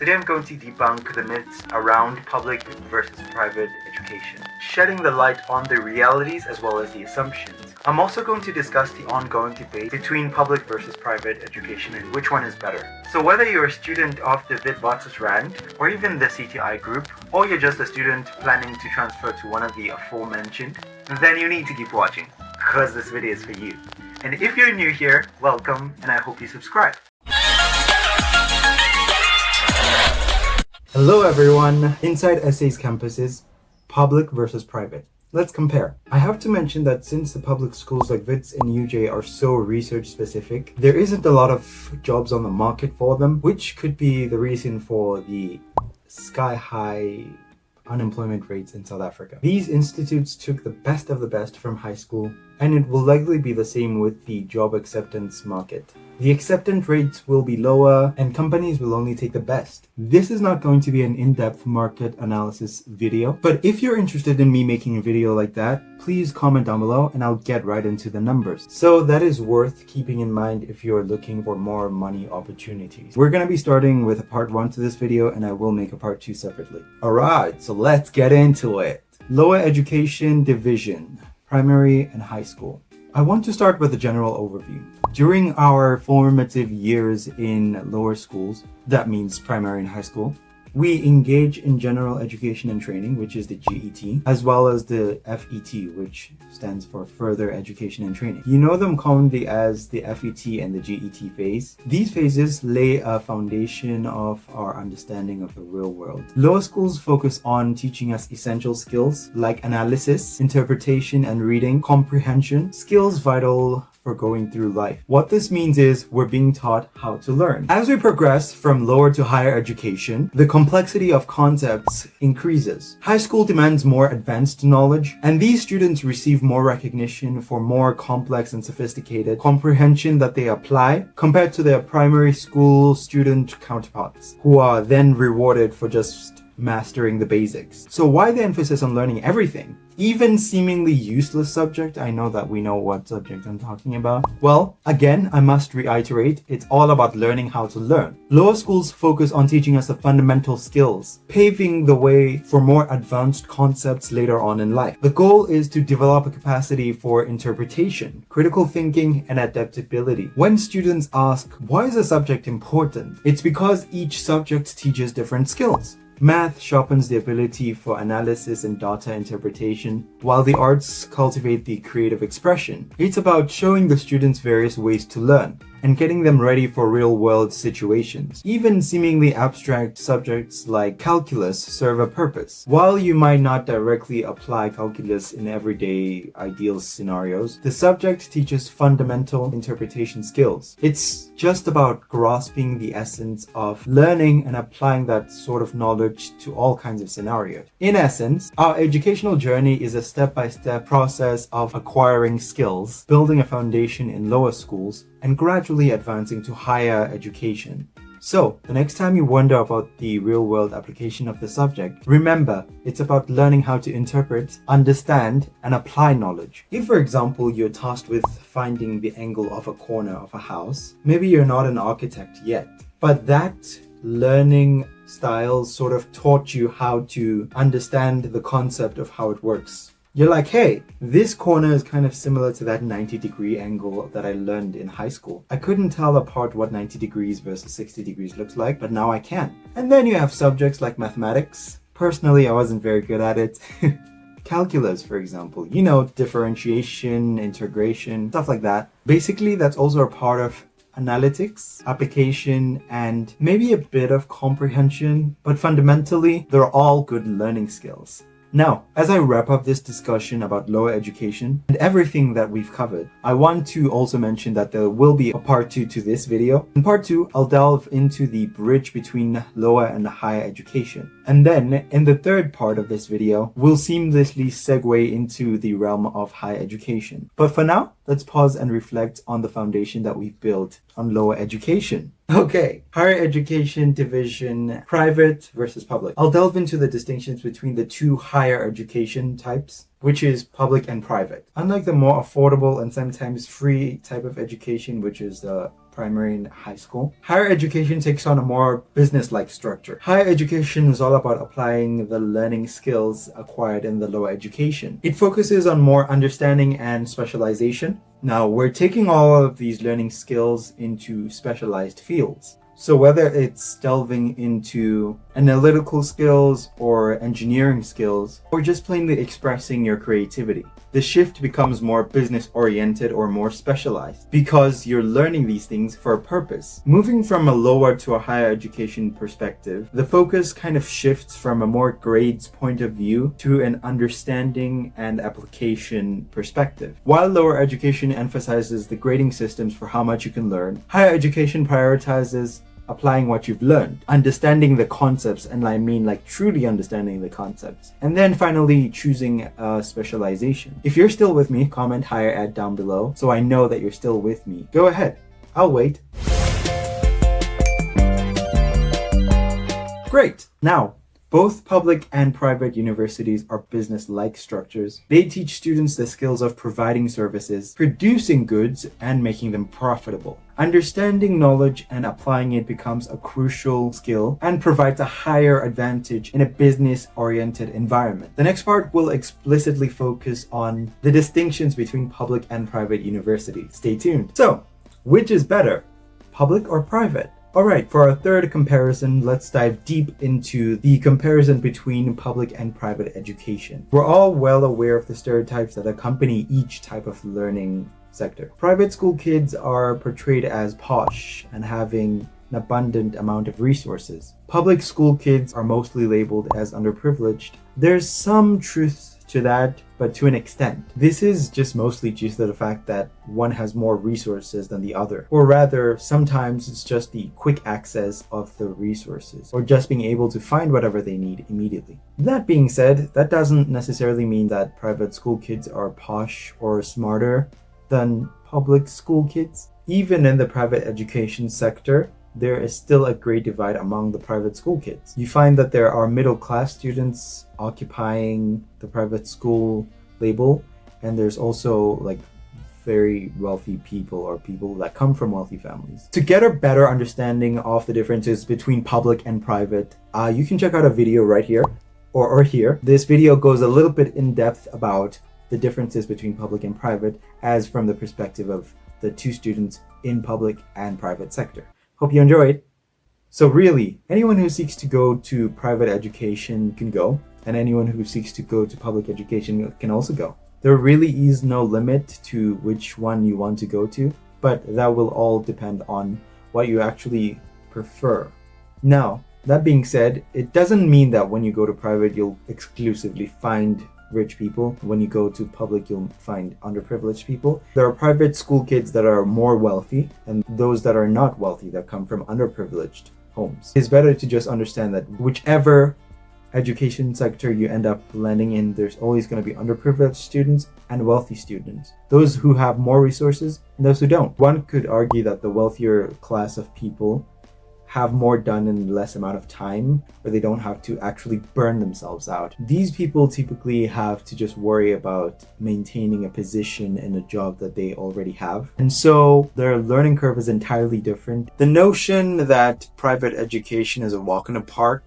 Today I'm going to debunk the myths around public versus private education, shedding the light on the realities as well as the assumptions. I'm also going to discuss the ongoing debate between public versus private education and which one is better. So whether you're a student of the Wits rant or even the CTI group, or you're just a student planning to transfer to one of the aforementioned, then you need to keep watching, because this video is for you. And if you're new here, welcome, and I hope you subscribe. Hello everyone! Inside Essays campuses, public versus private. Let's compare. I have to mention that since the public schools like Wits and UJ are so research specific, there isn't a lot of jobs on the market for them, which could be the reason for the sky-high unemployment rates in South Africa. These institutes took the best of the best from high school, and it will likely be the same with the job acceptance market. The acceptance rates will be lower and companies will only take the best. This is not going to be an in-depth market analysis video, but if you're interested in me making a video like that, please comment down below and I'll get right into the numbers. So that is worth keeping in mind if you're looking for more money opportunities. We're going to be starting with a part 1 to this video and I will make a part 2 separately. Alright, so let's get into it. Lower education division, primary and high school. I want to start with a general overview. During our formative years in lower schools, that means primary and high school, we engage in general education and training, which is the GET, as well as the FET, which stands for further education and training. You know them commonly as the FET and the GET phase. These phases lay a foundation of our understanding of the real world. Lower schools focus on teaching us essential skills like analysis, interpretation and reading, comprehension, skills vital for going through life. What this means is we're being taught how to learn. As we progress from lower to higher education, the complexity of concepts increases. High school demands more advanced knowledge, and these students receive more recognition for more complex and sophisticated comprehension that they apply compared to their primary school student counterparts, who are then rewarded for just mastering the basics. So why the emphasis on learning everything? Even seemingly useless subject, I know that we know what subject I'm talking about. Well, again, I must reiterate, it's all about learning how to learn. Lower schools focus on teaching us the fundamental skills, paving the way for more advanced concepts later on in life. The goal is to develop a capacity for interpretation, critical thinking, and adaptability. When students ask, why is a subject important? It's because each subject teaches different skills. Math sharpens the ability for analysis and data interpretation, while the arts cultivate the creative expression. It's about showing the students various ways to learn and getting them ready for real-world situations. Even seemingly abstract subjects like calculus serve a purpose. While you might not directly apply calculus in everyday ideal scenarios, the subject teaches fundamental interpretation skills. It's just about grasping the essence of learning and applying that sort of knowledge to all kinds of scenarios. In essence, our educational journey is a step-by-step process of acquiring skills, building a foundation in lower schools, and gradually advancing to higher education. So, the next time you wonder about the real-world application of the subject, remember, it's about learning how to interpret, understand, and apply knowledge. If, for example, you're tasked with finding the angle of a corner of a house, maybe you're not an architect yet, but that learning style sort of taught you how to understand the concept of how it works. You're like, hey, this corner is kind of similar to that 90-degree angle that I learned in high school. I couldn't tell apart what 90 degrees versus 60 degrees looks like, but now I can. And then you have subjects like mathematics. Personally, I wasn't very good at it. Calculus, for example, you know, differentiation, integration, stuff like that. Basically, that's also a part of analytics, application, and maybe a bit of comprehension, but fundamentally, they're all good learning skills. Now, as I wrap up this discussion about lower education and everything that we've covered, I want to also mention that there will be a part 2 to this video. In part 2, I'll delve into the bridge between lower and higher education. And then, in the third part of this video, we'll seamlessly segue into the realm of higher education. But for now, let's pause and reflect on the foundation that we've built on lower education. Okay, higher education division, private versus public. I'll delve into the distinctions between the two higher education types, which is public and private. Unlike the more affordable and sometimes free type of education, which is the primary and high school. Higher education takes on a more business-like structure. Higher education is all about applying the learning skills acquired in the lower education. It focuses on more understanding and specialization. Now, we're taking all of these learning skills into specialized fields. So whether it's delving into analytical skills or engineering skills, or just plainly expressing your creativity, the shift becomes more business-oriented or more specialized because you're learning these things for a purpose. Moving from a lower to a higher education perspective, the focus kind of shifts from a more grades point of view to an understanding and application perspective. While lower education emphasizes the grading systems for how much you can learn, higher education prioritizes applying what you've learned, understanding the concepts, and I mean like truly understanding the concepts, and then finally choosing a specialization. If you're still with me, comment higher ed down below so I know that you're still with me. Go ahead, I'll wait. Great. Now, both public and private universities are business-like structures. They teach students the skills of providing services, producing goods, and making them profitable. Understanding knowledge and applying it becomes a crucial skill and provides a higher advantage in a business-oriented environment. The next part will explicitly focus on the distinctions between public and private universities. Stay tuned. So, which is better, public or private? Alright, for our third comparison, let's dive deep into the comparison between public and private education. We're all well aware of the stereotypes that accompany each type of learning sector. Private school kids are portrayed as posh and having an abundant amount of resources. Public school kids are mostly labeled as underprivileged. There's some truth to that, but to an extent. This is just mostly due to the fact that one has more resources than the other. Or rather, sometimes it's just the quick access of the resources, or just being able to find whatever they need immediately. That being said, that doesn't necessarily mean that private school kids are posh or smarter than public school kids. Even in the private education sector, there is still a great divide among the private school kids. You find that there are middle-class students occupying the private school label, and there's also like very wealthy people or people that come from wealthy families. To get a better understanding of the differences between public and private, you can check out a video right here or here. This video goes a little bit in depth about the differences between public and private as from the perspective of the two students in public and private sector. Hope you enjoy it. So really, anyone who seeks to go to private education can go, and anyone who seeks to go to public education can also go. There really is no limit to which one you want to go to, but that will all depend on what you actually prefer. Now, that being said, it doesn't mean that when you go to private, you'll exclusively find rich people. When you go to public, you'll find underprivileged people. There are private school kids that are more wealthy and those that are not wealthy that come from underprivileged homes. It's better to just understand that whichever education sector you end up landing in, there's always going to be underprivileged students and wealthy students. Those who have more resources and those who don't. One could argue that the wealthier class of people have more done in less amount of time, where they don't have to actually burn themselves out. These people typically have to just worry about maintaining a position in a job that they already have. And so their learning curve is entirely different. The notion that private education is a walk in the park,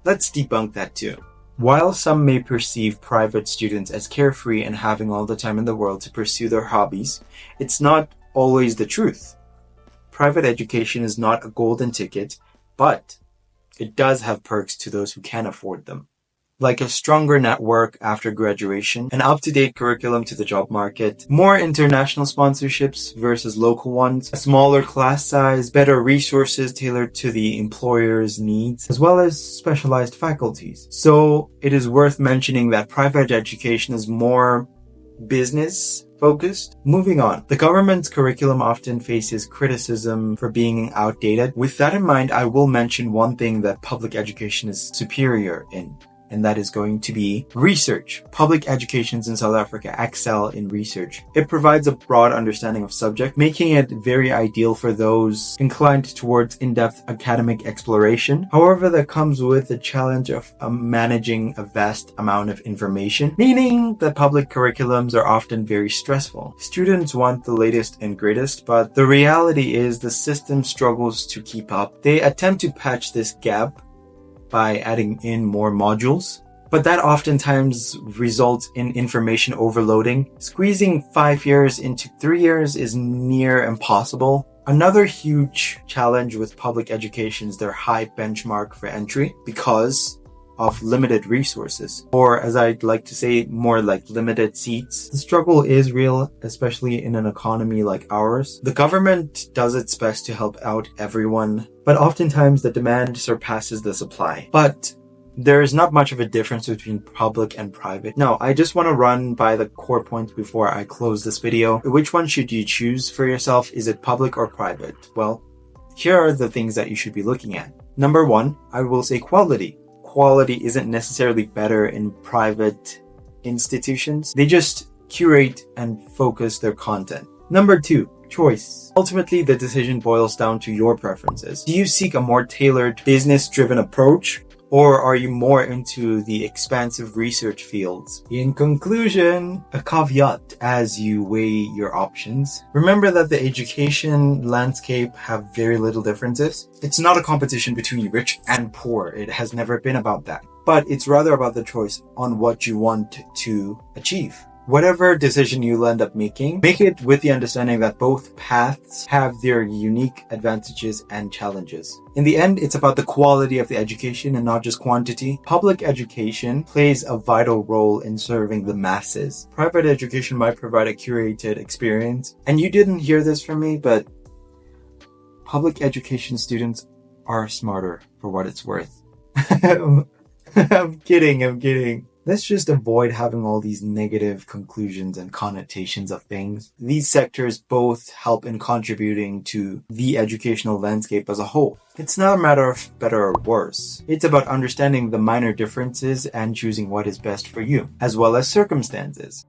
let's debunk that too. While some may perceive private students as carefree and having all the time in the world to pursue their hobbies, it's not always the truth. Private education is not a golden ticket, but it does have perks to those who can afford them. Like a stronger network after graduation, an up-to-date curriculum to the job market, more international sponsorships versus local ones, a smaller class size, better resources tailored to the employer's needs, as well as specialized faculties. So it is worth mentioning that private education is more business focused. Moving on, the government's curriculum often faces criticism for being outdated. With that in mind, I will mention one thing that public education is superior in: and that is going to be research. Public educations in South Africa excel in research. It provides a broad understanding of subject, making it very ideal for those inclined towards in-depth academic exploration. However, that comes with the challenge of managing a vast amount of information, meaning that public curriculums are often very stressful. Students want the latest and greatest, but the reality is the system struggles to keep up. They attempt to patch this gap by adding in more modules, but that oftentimes results in information overloading. Squeezing 5 years into 3 years is near impossible. Another huge challenge with public education is their high benchmark for entry because of limited resources, or as I'd like to say, more like limited seats. The struggle is real, especially in an economy like ours. The government does its best to help out everyone, but oftentimes the demand surpasses the supply. But there is not much of a difference between public and private. Now, I just want to run by the core points before I close this video. Which one should you choose for yourself? Is it public or private? Well, here are the things that you should be looking at. Number one, I will say quality. Quality isn't necessarily better in private institutions. They just curate and focus their content. Number two, choice. Ultimately, the decision boils down to your preferences. Do you seek a more tailored, business-driven approach, or are you more into the expansive research fields? In conclusion, a caveat as you weigh your options. Remember that the education landscape have very little differences. It's not a competition between rich and poor. It has never been about that. But it's rather about the choice on what you want to achieve. Whatever decision you'll end up making, make it with the understanding that both paths have their unique advantages and challenges. In the end, it's about the quality of the education and not just quantity. Public education plays a vital role in serving the masses. Private education might provide a curated experience. And you didn't hear this from me, but public education students are smarter for what it's worth. I'm kidding. Let's just avoid having all these negative conclusions and connotations of things. These sectors both help in contributing to the educational landscape as a whole. It's not a matter of better or worse. It's about understanding the minor differences and choosing what is best for you, as well as circumstances.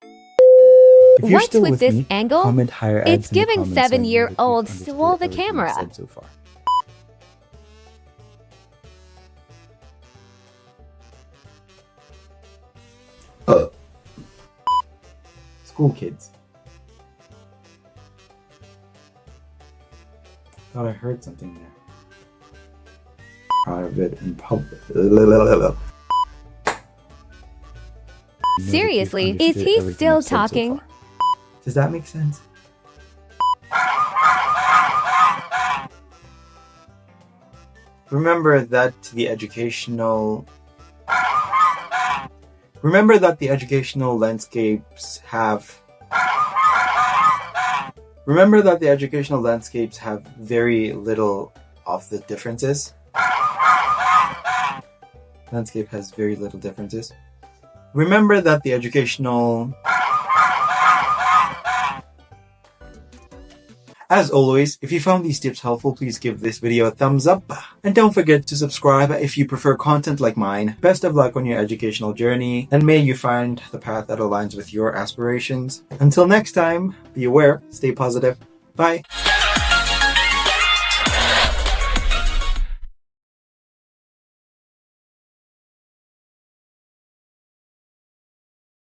If you're What's still with this me, angle? comment higher adds It's in the giving comments so I know that you've 7-year-old understood stole the everything I've camera. said so far. School kids. Thought I heard something there. Private and public. Seriously, is he still talking? Does that make sense? Remember that the educational landscapes have very little of the differences. Landscape has very little differences. Remember that the educational... As always, if you found these tips helpful, please give this video a thumbs up. And don't forget to subscribe if you prefer content like mine. Best of luck on your educational journey, and may you find the path that aligns with your aspirations. Until next time, be aware, stay positive. Bye.